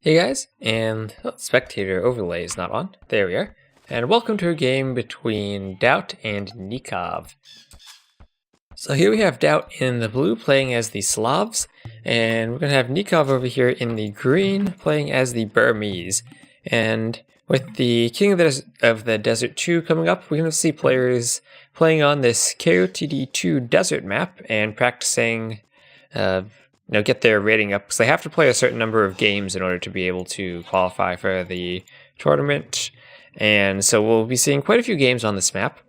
Hey guys, and spectator overlay is not on. There we are. And welcome to a game between DauT and Nicov. So here we have DauT in the blue playing as the Slavs, and we're going to have Nicov over here in the green playing as the Burmese. And with the King of the Desert 2 coming up, we're going to see players playing on this KotD2 desert map and practicing get their rating up, because they have to play a certain number of games in order to be able to qualify for the tournament. And so we'll be seeing quite a few games on this map.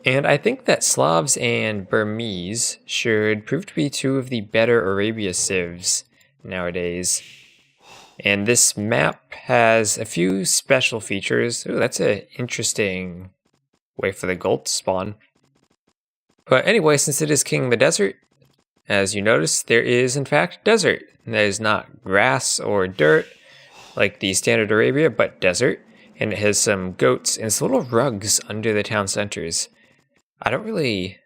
And I think that Slavs and Burmese should prove to be two of the better Arabia civs nowadays. And this map has a few special features. Ooh, that's an interesting way for the gold to spawn. But anyway, since it is King of the Desert, as you notice, there is in fact desert. There is not grass or dirt like the standard Arabia, but desert. And it has some goats and some little rugs under the town centers. I don't really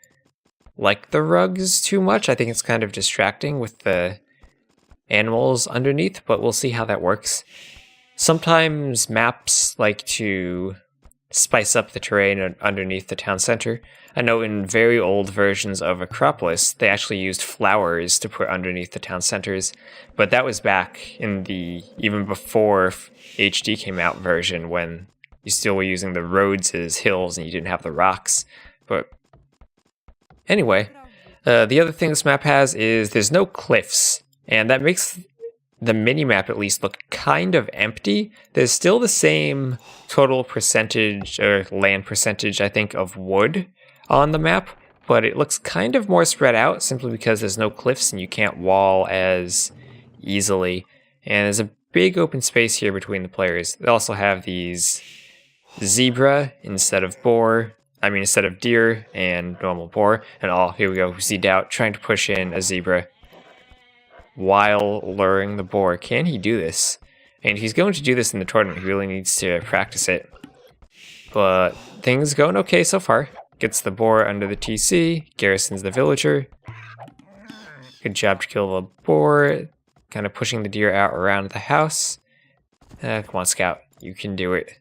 like the rugs too much. I think it's kind of distracting with the animals underneath, but we'll see how that works. Sometimes maps like to spice up the terrain underneath the town center. I know in very old versions of Acropolis, they actually used flowers to put underneath the town centers, but that was back in the even before HD came out version, when you still were using the roads as hills and you didn't have the rocks. But anyway, the other thing this map has is there's no cliffs, and that makes the mini-map at least look kind of empty. There's still the same total percentage, or land percentage, I think, of wood on the map, but it looks kind of more spread out simply because there's no cliffs and you can't wall as easily. And there's a big open space here between the players. They also have these zebra instead of deer and normal boar. And here we go. We see DauT trying to push in a zebra while luring the boar. Can he do this? And if he's going to do this in the tournament, he really needs to practice it. But things going okay so far. Gets the boar under the TC, garrisons the villager. Good job to kill the boar. Kind of pushing the deer out around the house. Come on, Scout. You can do it.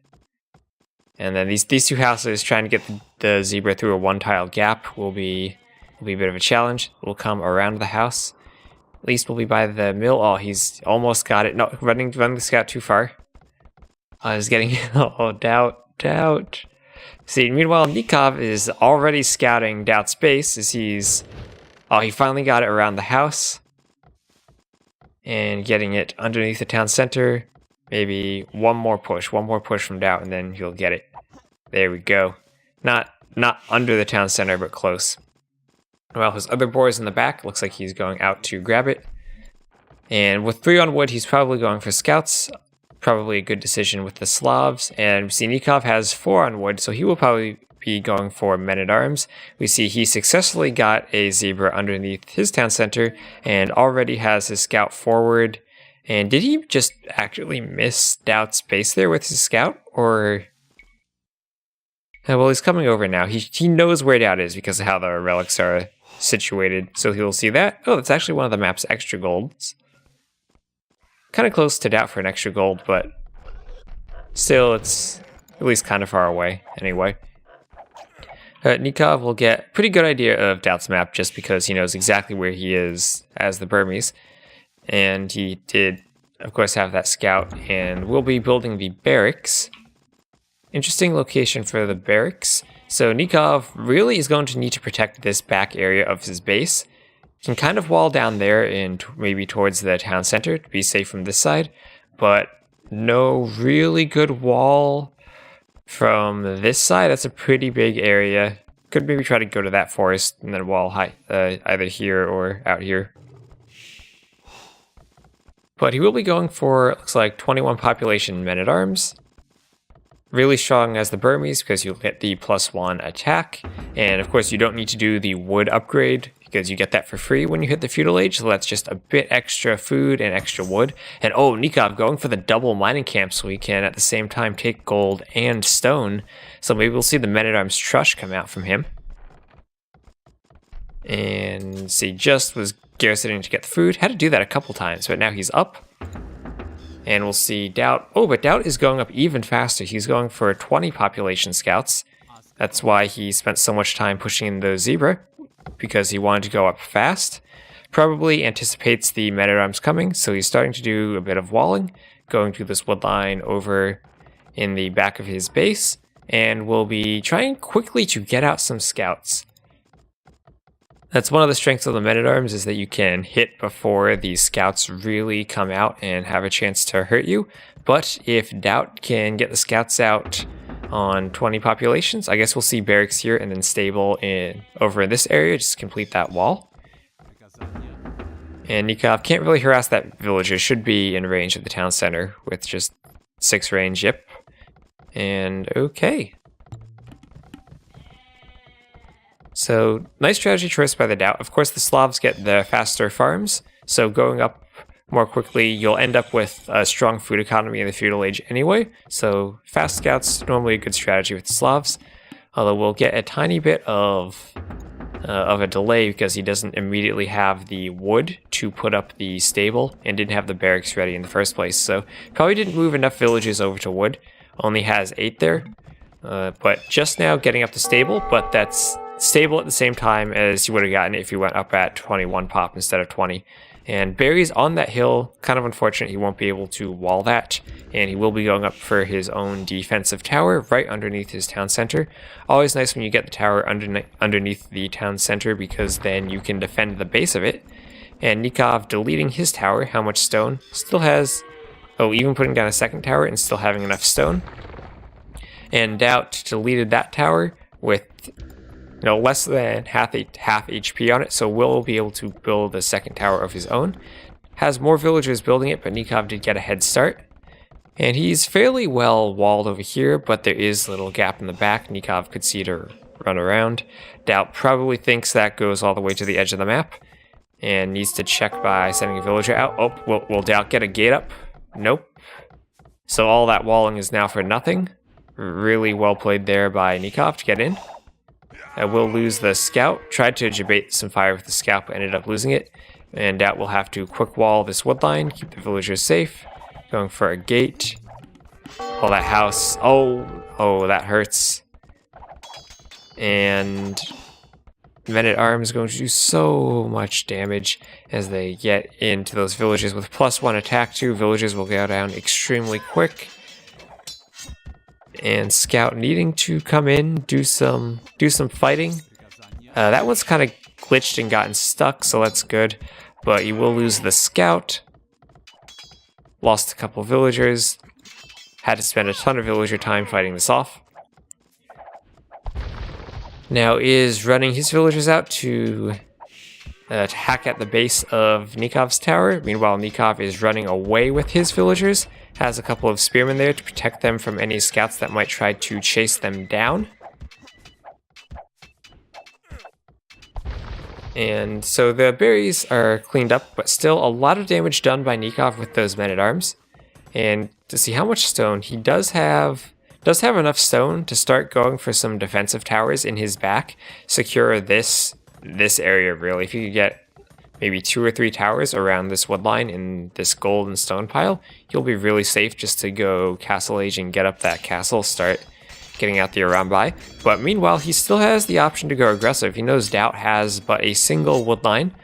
And then these two houses, trying to get the zebra through a one-tile gap will be a bit of a challenge. We'll come around the house. At least we'll be by the mill. Oh, he's almost got it. No, running the Scout too far. He's getting... Oh, DauT. See, meanwhile, Nicov is already scouting DauT's base as he's... Oh, he finally got it around the house. And getting it underneath the town center. Maybe one more push from DauT, and then he'll get it. There we go. Not under the town center, but close. Well, his other boar is in the back. Looks like he's going out to grab it. And with 3 on wood, he's probably going for scouts. Probably a good decision with the Slavs. And we see Nicov has 4 on wood, so he will probably be going for men-at-arms. We see he successfully got a zebra underneath his town center and already has his scout forward. And did he just actually miss DauT's base there with his scout? Or... Well, he's coming over now. He knows where DauT is because of how the relics are situated. So he'll see that. Oh, that's actually one of the map's extra golds. Kind of close to DauT for an extra gold, but still, it's at least kind of far away anyway. Nicov will get a pretty good idea of DauT's map just because he knows exactly where he is as the Burmese. And he did, of course, have that scout, and we'll be building the barracks. Interesting location for the barracks. So Nicov really is going to need to protect this back area of his base. He can kind of wall down there and maybe towards the town center to be safe from this side, but no really good wall from this side. That's a pretty big area. Could maybe try to go to that forest and then wall either here or out here. But he will be going for, looks like, 21 population men-at-arms. Really strong as the Burmese because you'll get the +1 attack. And of course you don't need to do the wood upgrade because you get that for free when you hit the feudal age. So that's just a bit extra food and extra wood. And oh, Nicov going for the double mining camp so we can at the same time take gold and stone. So maybe we'll see the men-at-arms trush come out from him. And see, just was garrisoning to get the food. Had to do that a couple times, but now he's up. And we'll see DauT. Oh, but DauT is going up even faster. He's going for 20 population scouts. That's why he spent so much time pushing the zebra, because he wanted to go up fast. Probably anticipates the men-at-arms coming, so he's starting to do a bit of walling, going to this wood line over in the back of his base, and will be trying quickly to get out some scouts. That's one of the strengths of the men-at-arms, is that you can hit before these scouts really come out and have a chance to hurt you. But if DauT can get the scouts out on 20 populations, I guess we'll see barracks here and then stable over in this area, just complete that wall. And Nicov can't really harass that villager, should be in range of the town center with just 6 range, yep. And okay. So, nice strategy choice by the DauT. Of course, the Slavs get the faster farms, so going up more quickly, you'll end up with a strong food economy in the feudal age anyway. So, fast scouts, normally a good strategy with the Slavs. Although we'll get a tiny bit of a delay because he doesn't immediately have the wood to put up the stable and didn't have the barracks ready in the first place. So, probably didn't move enough villages over to wood. Only has 8 there. But just now getting up the stable, but that's stable at the same time as you would have gotten if you went up at 21 pop instead of 20. And Barry's on that hill, kind of unfortunate he won't be able to wall that, and he will be going up for his own defensive tower right underneath his town center. Always nice when you get the tower underneath the town center, because then you can defend the base of it. And Nicov deleting his tower, how much stone? Still has, oh, even putting down a second tower and still having enough stone. And DauT deleted that tower with less than half HP on it, so will be able to build a second tower of his own. Has more villagers building it, but Nicov did get a head start. And he's fairly well walled over here, but there is a little gap in the back Nicov could see to run around. DauT probably thinks that goes all the way to the edge of the map, and needs to check by sending a villager out. Oh, will DauT get a gate up? Nope. So all that walling is now for nothing. Really well played there by Nicov to get in. I will lose the scout. Tried to debate some fire with the scout, but ended up losing it. And DauT will have to quick wall this wood line, keep the villagers safe. Going for a gate. Oh, that house. Oh, that hurts. And men-at-arms going to do so much damage as they get into those villages with +1 attack. 2 villages will go down extremely quick. And scout needing to come in, do some fighting. That one's kind of glitched and gotten stuck, so that's good. But you will lose the scout. Lost a couple villagers. Had to spend a ton of villager time fighting this off. Now is running his villagers out to hack at the base of Nikov's tower. Meanwhile, Nicov is running away with his villagers. Has a couple of spearmen there to protect them from any scouts that might try to chase them down. And so the berries are cleaned up, but still a lot of damage done by Nicov with those men-at-arms. And to see how much stone, he does have enough stone to start going for some defensive towers in his back. Secure this area, really. If you could get maybe 2 or 3 towers around this wood line in this golden stone pile, you'll be really safe just to go Castle Age and get up that castle, start getting out the Arambai. But meanwhile, he still has the option to go aggressive. He knows DauT has but a single wood line,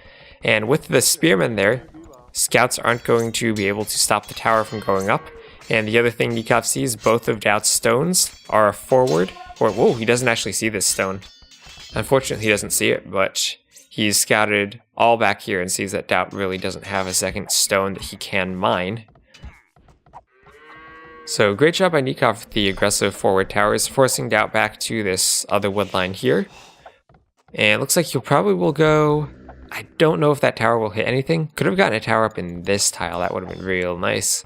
and with the spearmen there, scouts aren't going to be able to stop the tower from going up. And the other thing Nicov sees, both of DauT's stones are forward. Or, whoa, he doesn't actually see this stone. Unfortunately, he doesn't see it, but he's scouted all back here and sees that DauT really doesn't have a second stone that he can mine. So great job by Nicov with the aggressive forward towers, forcing DauT back to this other wood line here. And it looks like he'll probably will go... I don't know if that tower will hit anything. Could have gotten a tower up in this tile. That would have been real nice.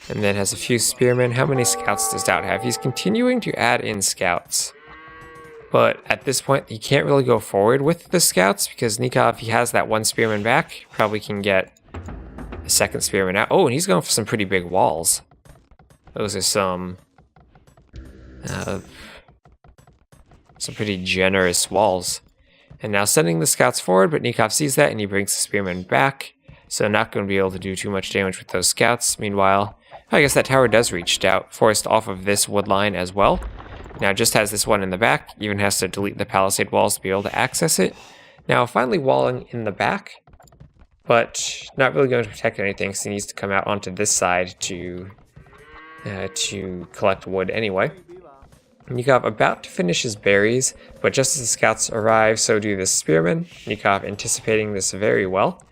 And then has a few spearmen. How many scouts does DauT have? He's continuing to add in scouts. But at this point, he can't really go forward with the scouts because Nicov, he has that 1 spearman back. Probably can get a second spearman out. Oh, and he's going for some pretty big walls. Those are some pretty generous walls. And now sending the scouts forward, but Nicov sees that and he brings the spearmen back. so not going to be able to do too much damage with those scouts. Meanwhile, I guess that tower does reach DauT, forced off of this wood line as well. Now just has this one in the back, even has to delete the palisade walls to be able to access it. Now finally walling in the back, but not really going to protect anything, so he needs to come out onto this side to collect wood anyway. Nicov about to finish his berries, but just as the scouts arrive, so do the spearmen. Nicov anticipating this very well,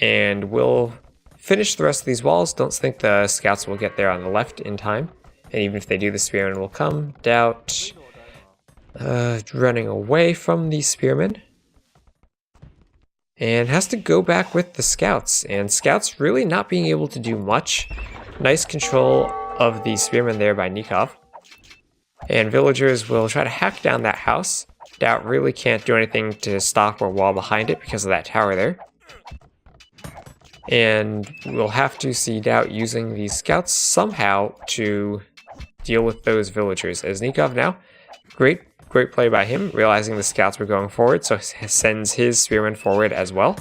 and will finish the rest of these walls. Don't think the scouts will get there on the left in time, and even if they do, the spearmen will come. DauT running away from the spearmen, and has to go back with the scouts, and scouts really not being able to do much. Nice control of the spearmen there by Nicov. And villagers will try to hack down that house. DauT really can't do anything to stop or wall behind it because of that tower there. And we'll have to see DauT using these scouts somehow to deal with those villagers. As Nicov now, great play by him, realizing the scouts were going forward, so sends his spearmen forward as well.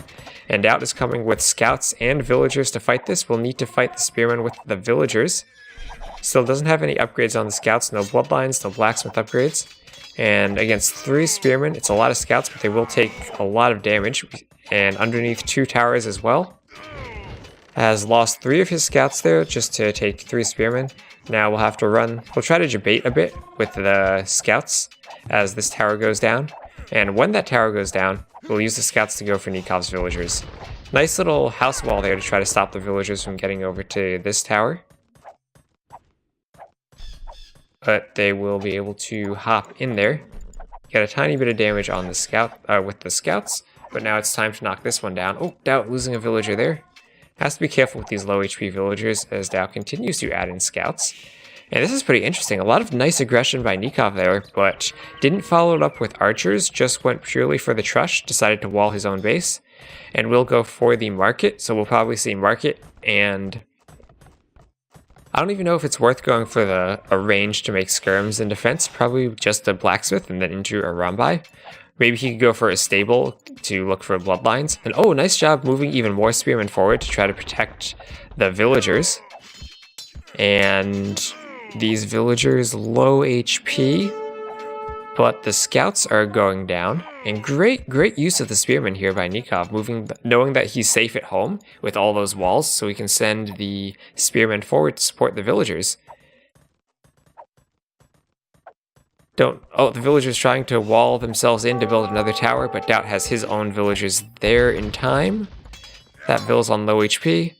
And DauT is coming with scouts and villagers to fight this. We'll need to fight the spearmen with the villagers. Still doesn't have any upgrades on the scouts, no bloodlines, no blacksmith upgrades. And against 3 spearmen, it's a lot of scouts, but they will take a lot of damage. And underneath 2 towers as well. Has lost 3 of his scouts there just to take 3 spearmen. Now we'll have to run, we'll try to debate a bit with the scouts as this tower goes down. And when that tower goes down, we'll use the scouts to go for Nicov's villagers. Nice little house wall there to try to stop the villagers from getting over to this tower. But they will be able to hop in there. Get a tiny bit of damage on the with the scouts, but now it's time to knock this one down. Oh, DauT losing a villager there. Has to be careful with these low HP villagers as DauT continues to add in scouts. And this is pretty interesting. A lot of nice aggression by Nicov there, but didn't follow it up with archers, just went purely for the trush, decided to wall his own base. And we'll go for the market, so we'll probably see market, and I don't even know if it's worth going for a range to make skirms in defense. Probably just a blacksmith and then into a Rambai. Maybe he could go for a stable to look for bloodlines. And oh, nice job moving even more spearmen forward to try to protect the villagers. And these villagers low HP, but the scouts are going down. And great use of the spearmen here by Nicov, knowing that he's safe at home with all those walls, so he can send the spearmen forward to support the villagers. The villagers trying to wall themselves in to build another tower, but DauT has his own villagers there in time. That vill's on low HP.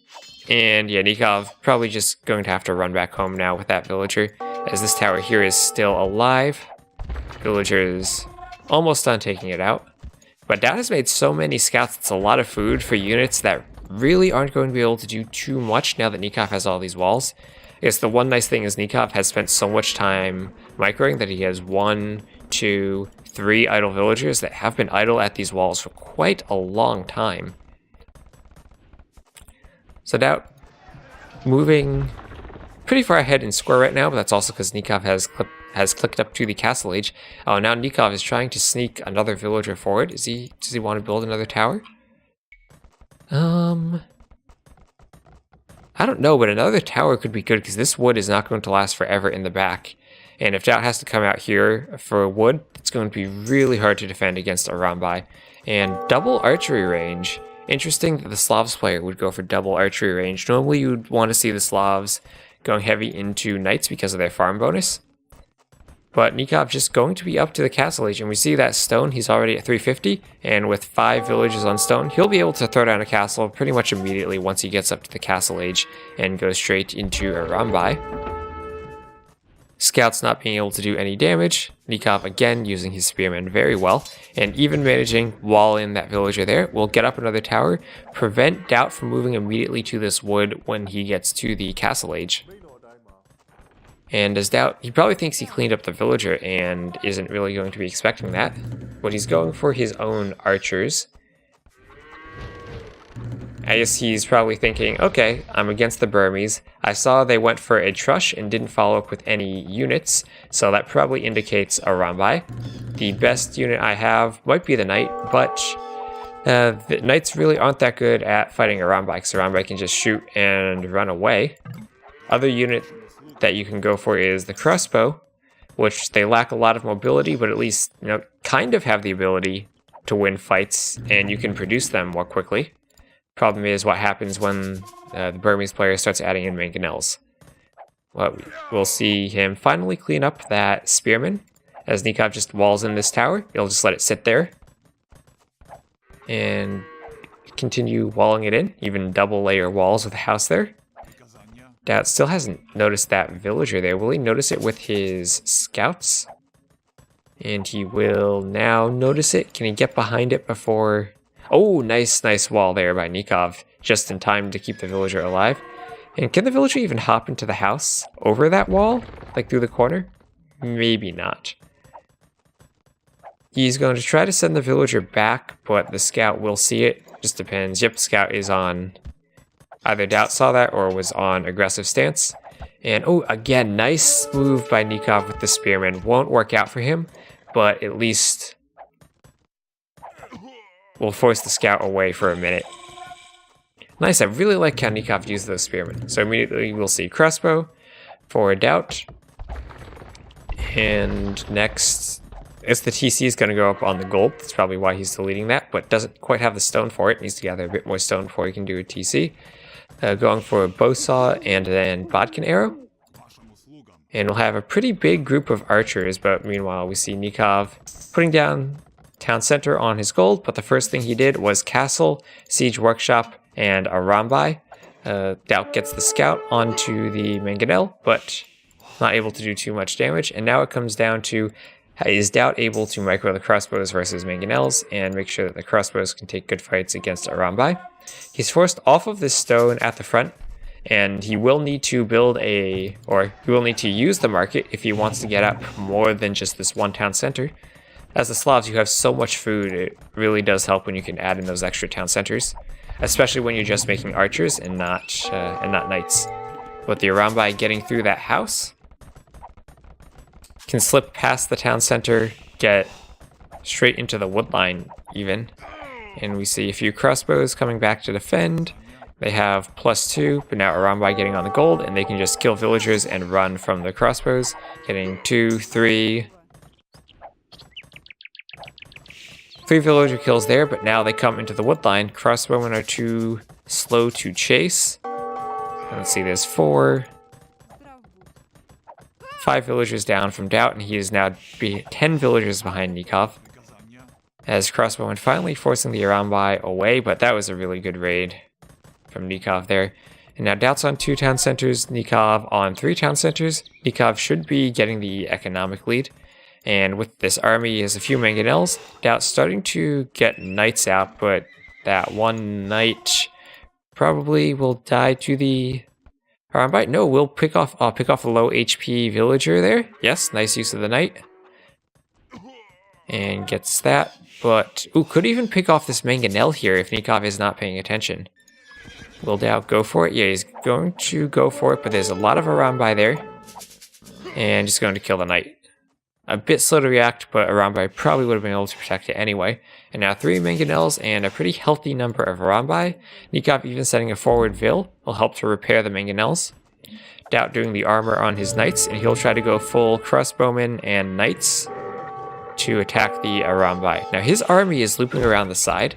And yeah, Nicov probably just going to have to run back home now with that villager, as this tower here is still alive. Villagers almost done taking it out. But DauT has made so many scouts, it's a lot of food for units that really aren't going to be able to do too much now that Nicov has all these walls. I guess the one nice thing is Nicov has spent so much time microing that he has 1, 2, 3 idle villagers that have been idle at these walls for quite a long time. So DauT moving pretty far ahead in score right now, but that's also because Nicov has clicked up to the castle age. Oh, now Nicov is trying to sneak another villager forward. Does he want to build another tower? I don't know, but another tower could be good because this wood is not going to last forever in the back. And if DauT has to come out here for wood, it's going to be really hard to defend against a Rambai. And double archery range. Interesting that the Slavs player would go for double archery range. Normally you would want to see the Slavs going heavy into knights because of their farm bonus. But Nicov just going to be up to the castle age, and we see that stone, he's already at 350, and with 5 villages on stone, he'll be able to throw down a castle pretty much immediately once he gets up to the castle age and goes straight into a Rambai. Scouts not being able to do any damage, Nicov again using his spearmen very well, and even managing wall in that villager there, will get up another tower, prevent DauT from moving immediately to this wood when he gets to the castle age. And as DauT, he probably thinks he cleaned up the villager and isn't really going to be expecting that, but he's going for his own archers. I guess he's probably thinking, okay, I'm against the Burmese. I saw they went for a trush and didn't follow up with any units, so that probably indicates a Rambai. The best unit I have might be the knight, but The knights really aren't that good at fighting a Rambai, because a Rambai can just shoot and run away. Other unit that you can go for is the crossbow, which they lack a lot of mobility, but at least, you know, kind of have the ability to win fights, and you can produce them more quickly. Problem is what happens when the Burmese player starts adding in mangonels. Well, we'll see him finally clean up that spearman, as Nicov just walls in this tower. He'll just let it sit there and continue walling it in, even double layer walls with a house there. DauT still hasn't noticed that villager there. Will he notice it with his scouts? And he will now notice it. Can he get behind it before... Oh, nice wall there by Nicov, just in time to keep the villager alive. And can the villager even hop into the house over that wall, like through the corner? Maybe not. He's going to try to send the villager back, but the scout will see it. Just depends. Yep, scout is on... Either DauT saw that or was on aggressive stance. And, oh, again, nice move by Nicov with the spearman. Won't work out for him, but at least will force the scout away for a minute. Nice, I really like how Nicov used those spearmen. So immediately we'll see crossbow for DauT. And next... If the TC is going to go up on the gold, that's probably why he's deleting that, but doesn't quite have the stone for it. Needs to gather a bit more stone before he can do a TC. Going for a bow saw and then bodkin arrow. And we'll have a pretty big group of archers, but meanwhile we see Nicov putting down town center on his gold, but the first thing he did was castle, siege workshop, and a Rambai. DauT gets the scout onto the mangonel, but not able to do too much damage, and now it comes down to is DauT able to micro the crossbows versus mangonels and make sure that the crossbows can take good fights against a Rambai. He's forced off of this stone at the front, and he will need to build he will need to use the market if he wants to get up more than just this one town center. As the Slavs, you have so much food, it really does help when you can add in those extra town centers, especially when you're just making archers and not knights. With the Rambai getting through that house, can slip past the town center, get straight into the wood line even. And we see a few crossbows coming back to defend. They have +2, but now a Rambai getting on the gold, and they can just kill villagers and run from the crossbows. Getting 2, 3 villager kills there, but now they come into the wood line. Crossbowmen are too slow to chase. And let's see, there's 5 villagers down from DauT, and he is now 10 villagers behind Nicov. As crossbowmen finally forcing the Rambai away, but that was a really good raid from Nicov there. And now DauT's on 2 town centers, Nicov on 3 town centers. Nicov should be getting the economic lead. And with this army, he has a few mangonels. DauT's starting to get knights out, but that one knight probably will die to the Rambai. No, we'll pick off a low HP villager there. Yes, nice use of the knight. And gets that. But, ooh, could even pick off this mangonel here if Nicov is not paying attention. Will DauT go for it? Yeah, he's going to go for it, but there's a lot of a Rambai there. And just going to kill the knight. A bit slow to react, but a Rambai probably would have been able to protect it anyway. And now 3 mangonels and a pretty healthy number of Rambai. Nicov even setting a forward Vil will help to repair the mangonels. DauT doing the armor on his knights, and he'll try to go full crossbowmen and knights to attack the Rambai. Now his army is looping around the side,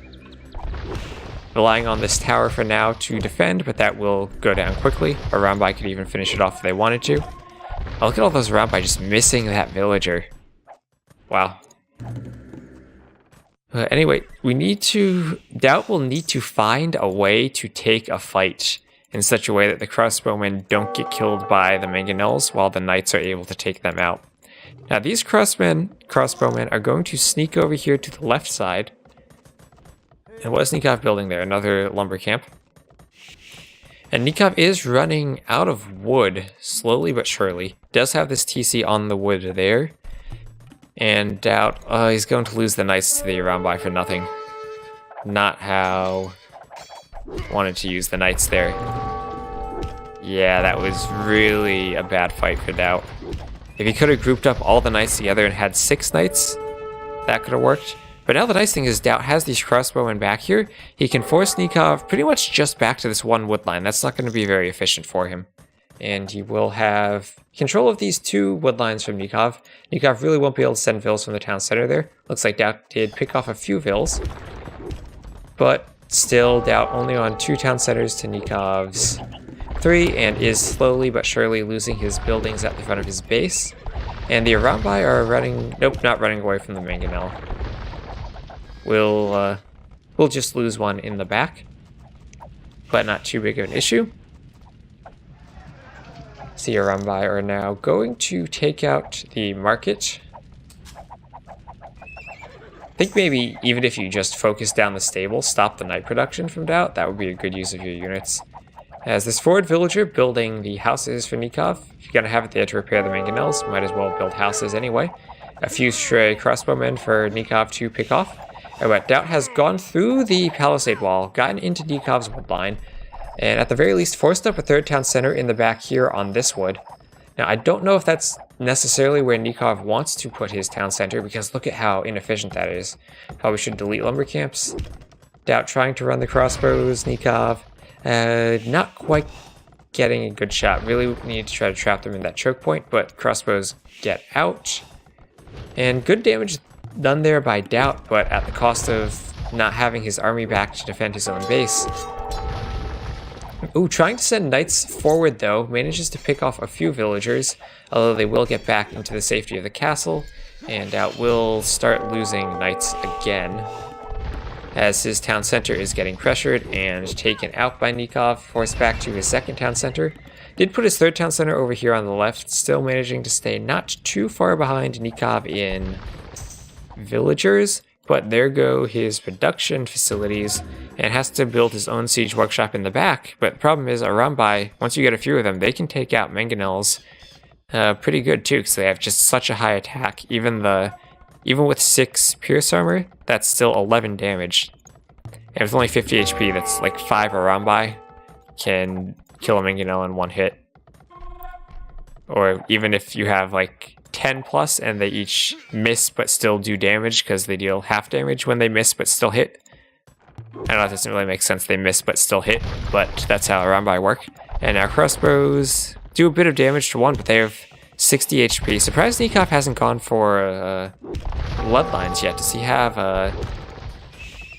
relying on this tower for now to defend, but that will go down quickly. A Rambai could even finish it off if they wanted to. Oh, look at all those Rambai just missing that villager. Wow. Anyway, DauT will need to find a way to take a fight in such a way that the crossbowmen don't get killed by the mangonels while the knights are able to take them out. Now these crossbowmen are going to sneak over here to the left side. And what is Nicov building there? Another lumber camp. And Nicov is running out of wood, slowly but surely. Does have this TC on the wood there. And DauT, he's going to lose the knights to the Rambai for nothing. Not how wanted to use the knights there. Yeah, that was really a bad fight for DauT. If he could have grouped up all the knights together and had 6 knights, that could have worked. But now the nice thing is DauT has these crossbowmen back here. He can force Nicov pretty much just back to this one wood line. That's not going to be very efficient for him. And he will have control of these 2 wood lines from Nicov. Nicov really won't be able to send vills from the town center there. Looks like DauT did pick off a few vills. But still, DauT only on 2 town centers to Nikov's 3, and is slowly but surely losing his buildings at the front of his base. And the Arambai are running... Nope, not running away from the mangonel. We'll just lose one in the back, but not too big of an issue. The Arambai are now going to take out the market. I think maybe even if you just focus down the stable, stop the night production from DauT, that would be a good use of your units. As this forward villager building the houses for Nicov, if you're going to have it there to repair the mangonels, might as well build houses anyway. A few stray crossbowmen for Nicov to pick off. But DauT has gone through the palisade wall, gotten into Nikov's wood line, and at the very least forced up a 3rd town center in the back here on this wood. Now, I don't know if that's necessarily where Nicov wants to put his town center, because look at how inefficient that is. Probably should delete lumber camps. DauT trying to run the crossbows, Nicov not quite getting a good shot. Really need to try to trap them in that choke point, but crossbows get out. And good damage done there by DauT, but at the cost of not having his army back to defend his own base. Ooh, trying to send knights forward though, manages to pick off a few villagers, although they will get back into the safety of the castle, and DauT will start losing knights again, as his town center is getting pressured and taken out by Nicov, forced back to his 2nd town center. Did put his 3rd town center over here on the left, still managing to stay not too far behind Nicov in villagers, but there go his production facilities, and has to build his own siege workshop in the back. But the problem is, Arambai, once you get a few of them, they can take out mangonels pretty good too, because they have just such a high attack. Even with 6 pierce armor, that's still 11 damage. And with only 50 HP, that's like 5 Arambai can kill a mangonel in 1 hit. Or even if you have like 10 plus and they each miss but still do damage because they deal half damage when they miss but still hit. I know that doesn't really make sense, they miss but still hit, but that's how Arambai work. And our crossbows do a bit of damage to 1, but they have 60 HP. Surprised Nicov hasn't gone for bloodlines yet. Does he have a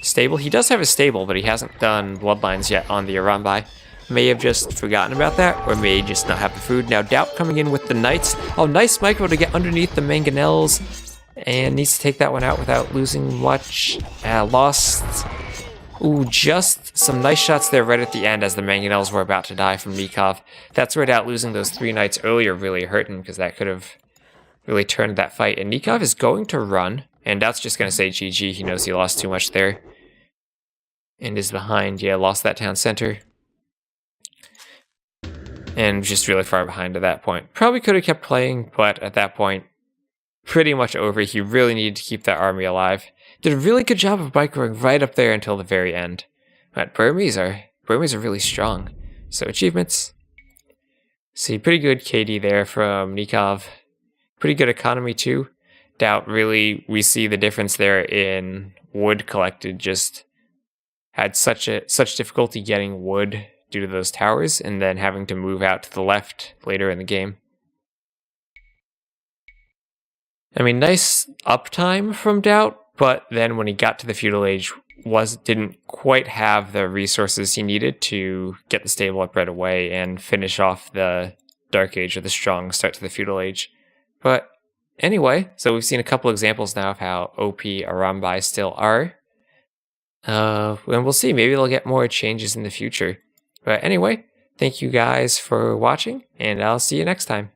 stable? He does have a stable, but he hasn't done bloodlines yet on the Arambai. May have just forgotten about that, or may just not have the food. Now DauT coming in with the knights. Oh, nice micro to get underneath the mangonels, and needs to take that one out without losing much. Lost. Ooh, just some nice shots there right at the end as the mangonels were about to die from Nicov. That's where DauT losing those 3 knights earlier really hurt him, because that could have really turned that fight. And Nicov is going to run, and DauT's just going to say GG. He knows he lost too much there. And is behind. Yeah, lost that town center. And just really far behind at that point. Probably could have kept playing, but at that point, pretty much over. He really needed to keep that army alive. Did a really good job of microing right up there until the very end. But Burmese are really strong. So achievements. See, pretty good KD there from Nicov. Pretty good economy too. DauT really, we see the difference there in wood collected. Just had such difficulty getting wood due to those towers, and then having to move out to the left later in the game. I mean, nice uptime from DauT, but then when he got to the feudal age, didn't quite have the resources he needed to get the stable up right away and finish off the dark age or the strong start to the feudal age. But anyway, so we've seen a couple examples now of how OP Arambai still are. And we'll see, maybe they'll get more changes in the future. But anyway, thank you guys for watching, and I'll see you next time.